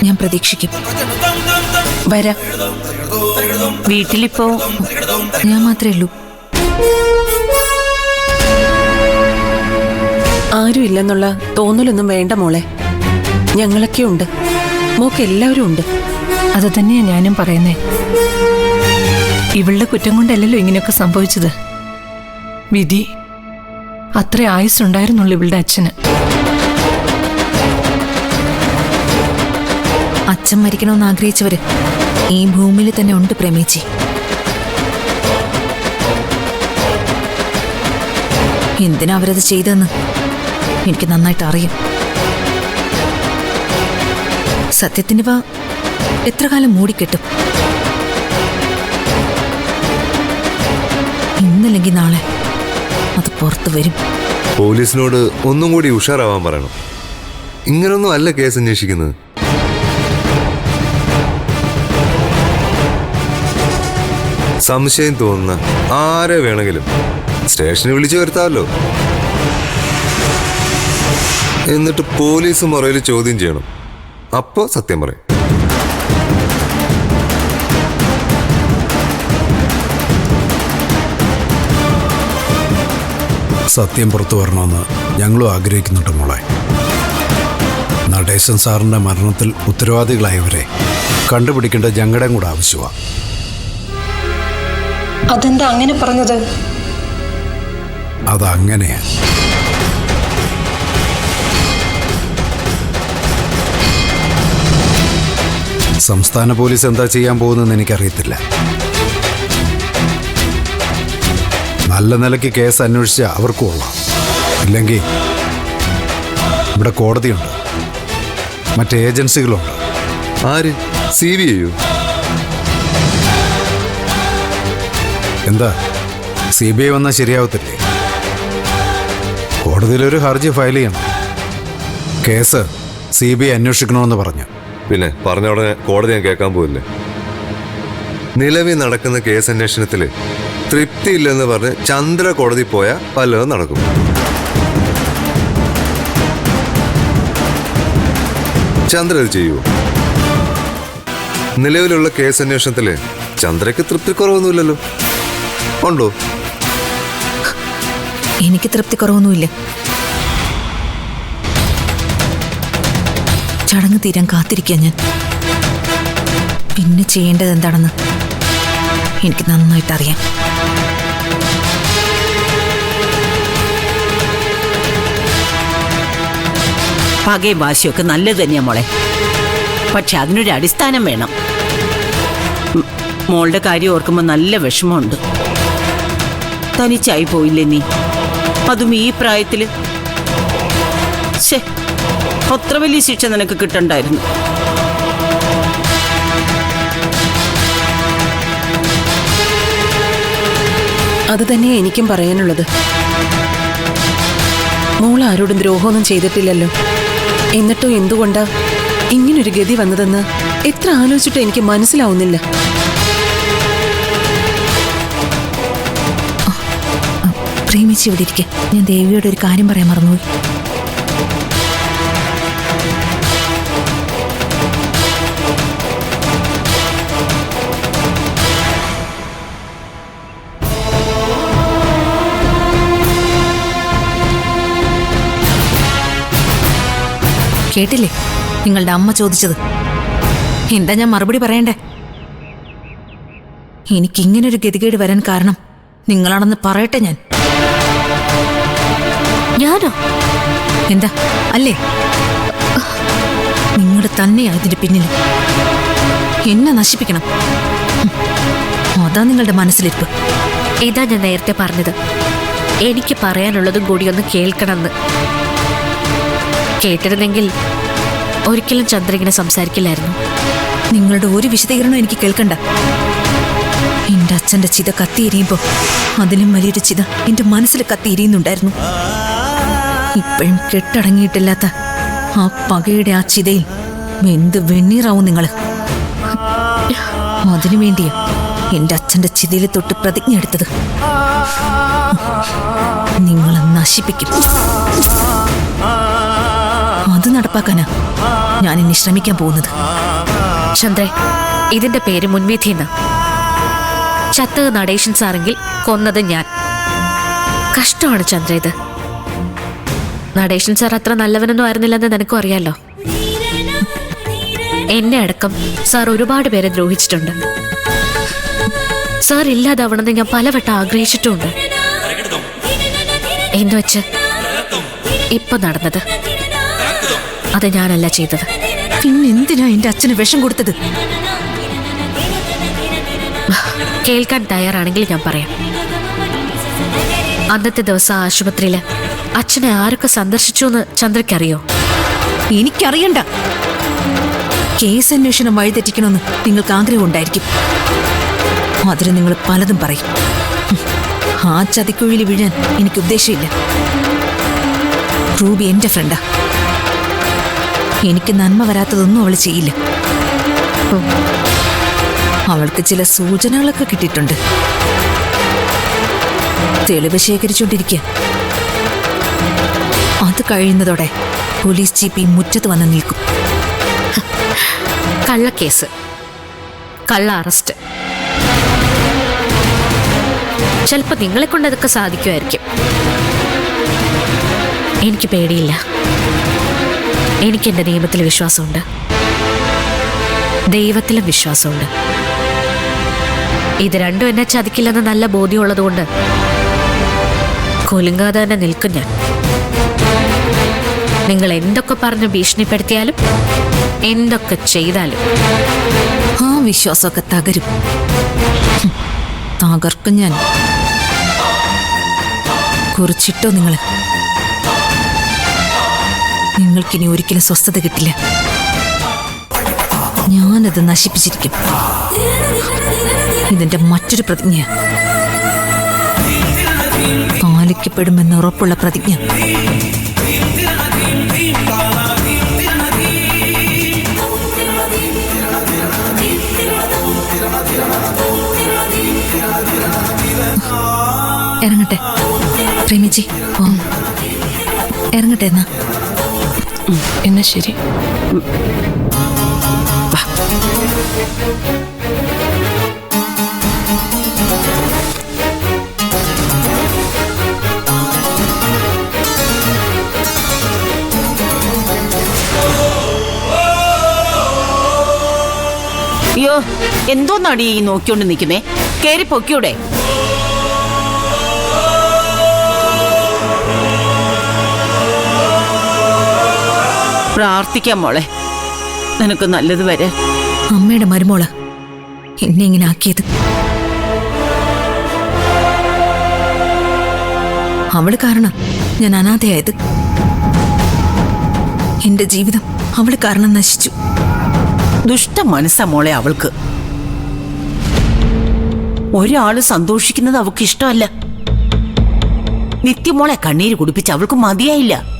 ഞാൻ പ്രതീക്ഷിക്കും. വരാം. വീട്ടിലിപ്പോ ഞാൻ മാത്രമേ ഉള്ളൂ. ആരും ഇല്ലെന്നുള്ള തോന്നലൊന്നും വേണ്ട മോളെ. ഞങ്ങളൊക്കെ ഉണ്ട്. മോക്ക് എല്ലാവരും ഉണ്ട്. അത് തന്നെയാ ഞാനും പറയുന്നേ. ഇവളുടെ കുറ്റം കൊണ്ടല്ലല്ലോ ഇങ്ങനെയൊക്കെ സംഭവിച്ചത്. വിധി അത്ര ആയുസ്സുണ്ടായിരുന്നുള്ളൂ ഇവളുടെ അച്ഛന്. അച്ഛൻ മരിക്കണമെന്ന് ആഗ്രഹിച്ചവര് ഈ ഭൂമിയിൽ തന്നെ ഉണ്ട് പ്രേമിച്ചി. എന്തിനാ അവരത് ചെയ്തെന്ന് എനിക്ക് നന്നായിട്ട് അറിയാം. സത്യത്തിന്റെ വാ എത്ര കാലം മൂടിക്കെട്ടും? ഇന്നല്ലെങ്കിൽ നാളെ അത് പുറത്തു വരും. പോലീസിനോട് ഒന്നും കൂടി ഉഷാറാവാൻ പറയണം. ഇങ്ങനൊന്നും അല്ല കേസ് അന്വേഷിക്കുന്നത്. സംശയം തോന്നുന്ന ആരെ വേണമെങ്കിലും സ്റ്റേഷനിൽ വിളിച്ചു വരുത്താമല്ലോ. എന്നിട്ട് പോലീസ് മുറയിൽ ചോദ്യം ചെയ്യണം. അപ്പോ സത്യം പറയും. സത്യം പുറത്തു വരണമെന്ന് ഞങ്ങളും ആഗ്രഹിക്കുന്നുണ്ട് മോളെ. നടേശൻ സാറിന്റെ മരണത്തിൽ ഉത്തരവാദികളായവരെ കണ്ടുപിടിക്കേണ്ട ഞങ്ങളുടെയും കൂടെ ആവശ്യമാണ്. അതെന്താ അങ്ങനെ പറഞ്ഞത്? അതങ്ങനെയാ. സംസ്ഥാന പോലീസ് എന്താ ചെയ്യാൻ പോകുന്നതെന്ന് എനിക്കറിയത്തില്ല. നല്ല നിലയ്ക്ക് കേസ് അന്വേഷിച്ച അവർക്ക് കൊള്ളാം. ഇല്ലെങ്കിൽ ഇവിടെ കോടതിയുണ്ട്, മറ്റ് ഏജൻസികളുണ്ട്. ആര്? CBI? എന്താ CBI വന്നാൽ ശരിയാവത്തില്ലേ? കോടതിയിലൊരു ഹർജി ഫയൽ ചെയ്യണം. കേസ് CBI അന്വേഷിക്കണമെന്ന് പറഞ്ഞു. പിന്നെ പറഞ്ഞ ഉടനെ കോടതി ഞാൻ കേൾക്കാൻ പോയില്ലേ? നിലവിൽ നടക്കുന്ന കേസ് അന്വേഷണത്തില് തൃപ്തിയില്ലെന്ന് പറഞ്ഞ് ചന്ദ്ര കോടതി പോയാൽ പലതും നടക്കും. ചന്ദ്ര അത് ചെയ്യുമോ? നിലവിലുള്ള കേസ് അന്വേഷണത്തില് ചന്ദ്രയ്ക്ക് തൃപ്തിക്കുറവൊന്നുമില്ലല്ലോ. ഉണ്ടോ? എനിക്ക് തൃപ്തിക്കുറവൊന്നുമില്ല. ചടങ്ങ് തീരാൻ കാത്തിരിക്കാൻ ഞാൻ. പിന്നെ ചെയ്യേണ്ടത് എന്താണെന്ന് എനിക്ക് നന്നായിട്ട് അറിയാം. പകയും വാശിയൊക്കെ നല്ലത് തന്നെയാ മോളെ. പക്ഷെ അതിനൊരു അടിസ്ഥാനം വേണം. മോളുടെ കാര്യം ഓർക്കുമ്പോൾ നല്ല വിഷമമുണ്ട്. തനിച്ചായി പോയില്ലേ നീ, അതും ഈ പ്രായത്തില്. ശേ, അത്ര വലിയ ശിക്ഷ നിനക്ക് കിട്ടണ്ടായിരുന്നു. അത് തന്നെയാ എനിക്കും പറയാനുള്ളത്. മോൾ ആരോടും ദ്രോഹമൊന്നും ചെയ്തിട്ടില്ലല്ലോ. എന്നിട്ടോ എന്തുകൊണ്ടാ ഇങ്ങനൊരു ഗതി വന്നതെന്ന് എത്ര ആലോചിച്ചിട്ട് എനിക്ക് മനസ്സിലാവുന്നില്ല. പ്രേമിച്ച് ഇവിടെ ഇരിക്കെ. ഞാൻ ദേവിയോട് ഒരു കാര്യം പറയാൻ മറന്നുപോയി. കേട്ടില്ലേ നിങ്ങളുടെ അമ്മ ചോദിച്ചത്? എന്താ ഞാൻ മറുപടി പറയണ്ടേ? എനിക്കിങ്ങനൊരു ഗതികേട് വരാൻ കാരണം നിങ്ങളാണെന്ന് പറയട്ടെ ഞാൻ. ഞാനോ? എന്താ അല്ലേ? നിങ്ങളുടെ തന്നെയാ ഇതിന്റെ പിന്നിൽ. എന്നെ നശിപ്പിക്കണം, അതാ നിങ്ങളുടെ മനസ്സിലിരിപ്പ്. ഇതാ ഞാൻ നേരത്തെ പറഞ്ഞത്. എനിക്ക് പറയാനുള്ളതും കൂടി ഒന്ന് കേൾക്കണമെന്ന്. കേട്ടിരുന്നെങ്കിൽ ഒരിക്കലും ചന്ദ്ര ഇങ്ങനെ സംസാരിക്കില്ലായിരുന്നു. നിങ്ങളുടെ ഒരു വിശദീകരണം എനിക്ക് കേൾക്കണ്ട. എന്റെ അച്ഛന്റെ ചിത കത്തിയെരിയുമ്പോ അതിലും വലിയൊരു ചിത എന്റെ മനസ്സിൽ കത്തിയെരിയുന്നുണ്ടായിരുന്നു. ഇപ്പോഴും കെട്ടടങ്ങിയിട്ടില്ലാത്ത ആ പകയുടെ ആ ചിതയിൽ വെന്ത് വെണ്ണീറാവും നിങ്ങള്. അതിനുവേണ്ടിയാ എന്റെ അച്ഛന്റെ ചിതയിൽ തൊട്ട് പ്രതിജ്ഞ എടുത്തത്. നിങ്ങളെ നശിപ്പിക്കും. അത് നടപ്പാക്കാനാ ഞാൻ ഇനി ശ്രമിക്കാൻ പോകുന്നത്. ചന്ദ്രേ, ഇതിന്റെ പേര് മുൻവിധിന്ന്. ചത്തത് നടേശൻ സാറെങ്കിൽ കൊന്നത് ഞാൻ. കഷ്ടമാണ് ചന്ദ്ര ഇത്. നടേശൻ സാർ അത്ര നല്ലവനൊന്നും ആയിരുന്നില്ലെന്ന് നിനക്കും അറിയാലോ. എന്നെ അടക്കം സാർ ഒരുപാട് പേരെ ദ്രോഹിച്ചിട്ടുണ്ട്. സാർ ഇല്ലാതാവണമെന്ന് ഞാൻ പലവട്ടം ആഗ്രഹിച്ചിട്ടുമുണ്ട്. എന്ന് വെച്ച് ഇപ്പൊ നടന്നത് അത് ഞാനല്ല ചെയ്തത്. പിന്നെന്തിനാ എന്റെ അച്ഛന് വിഷം കൊടുത്തത്? കേൾക്കാൻ തയ്യാറാണെങ്കിൽ ഞാൻ പറയാം. അന്നത്തെ ദിവസം ആശുപത്രിയില് അച്ഛനെ ആരൊക്കെ സന്ദർശിച്ചു എന്ന് ചന്ദ്രയ്ക്കറിയോ? എനിക്കറിയണ്ട. കേസ് അന്വേഷണം വഴിതെറ്റിക്കണമെന്ന് നിങ്ങൾക്ക് ആഗ്രഹം ഉണ്ടായിരിക്കും. അതിന് നിങ്ങൾ പലതും പറയും. ആ ചതിക്കുഴിയിൽ വീഴാൻ എനിക്ക് ഉദ്ദേശമില്ല. റൂബി എന്റെ ഫ്രണ്ടാ. എനിക്ക് നന്മ വരാത്തതൊന്നും അവൾ ചെയ്യില്ല. അവൾക്ക് ചില സൂചനകളൊക്കെ കിട്ടിയിട്ടുണ്ട്. തെളിവ് ശേഖരിച്ചുകൊണ്ടിരിക്കുക. അത് കഴിയുന്നതോടെ പോലീസ് ജീപ്പ് ഈ മുറ്റത്ത് വന്ന് നിൽക്കും. കള്ളക്കേസ്, കള്ള അറസ്റ്റ്. ചിലപ്പോ നിങ്ങളെ കൊണ്ട് അതൊക്കെ സാധിക്കുമായിരിക്കും. എനിക്ക് പേടിയില്ല. എനിക്ക് എന്റെ നിയമത്തിൽ വിശ്വാസമുണ്ട്, ദൈവത്തിലും വിശ്വാസമുണ്ട്. ഇത് രണ്ടും എന്നെ ചതിക്കില്ലെന്ന് നല്ല ബോധ്യമുള്ളതുകൊണ്ട് കൊലുങ്ങാതെ തന്നെ നിൽക്കും ഞാൻ. നിങ്ങൾ എന്തൊക്കെ പറഞ്ഞ് ഭീഷണിപ്പെടുത്തിയാലും എന്തൊക്കെ ചെയ്താലും ആ വിശ്വാസമൊക്കെ തകരും. തകർക്കും ഞാൻ. കുറിച്ചിട്ടോ നിങ്ങൾക്കിനി ഒരിക്കലും സ്വസ്ഥത കിട്ടില്ല. ഞാനത് നശിപ്പിച്ചിരിക്കും. ഇതിന്റെ മറ്റൊരു പ്രതിജ്ഞ, പാലിക്കപ്പെടുമെന്ന് ഉറപ്പുള്ള പ്രതിജ്ഞ. ഇറങ്ങട്ടെ പ്രേമിച്ചി, ഇറങ്ങട്ടെ എന്നാ. എന്നാ ശരി. അയ്യോ, എന്തോന്നാടി ഈ നോക്കിയോണ്ട് നിൽക്കുന്നേ? കേറി പൊക്കിയൂടെ? പ്രാർത്ഥിക്കാം മോളെ, നിനക്ക് നല്ലത് വരെ. അമ്മയുടെ മരുമോള് എന്നെ ഇങ്ങനെ ആക്കിയത്. അവള് കാരണം ഞാൻ അനാഥയായത്. എന്റെ ജീവിതം അവള് കാരണം നശിച്ചു. ദുഷ്ട മനസ്സാ മോളെ അവൾക്ക്. ഒരാള് സന്തോഷിക്കുന്നത് അവൾക്ക് ഇഷ്ടമല്ല. നിത്യമോളെ കണ്ണീര് കുടിപ്പിച്ച് അവൾക്ക് മതിയായില്ല.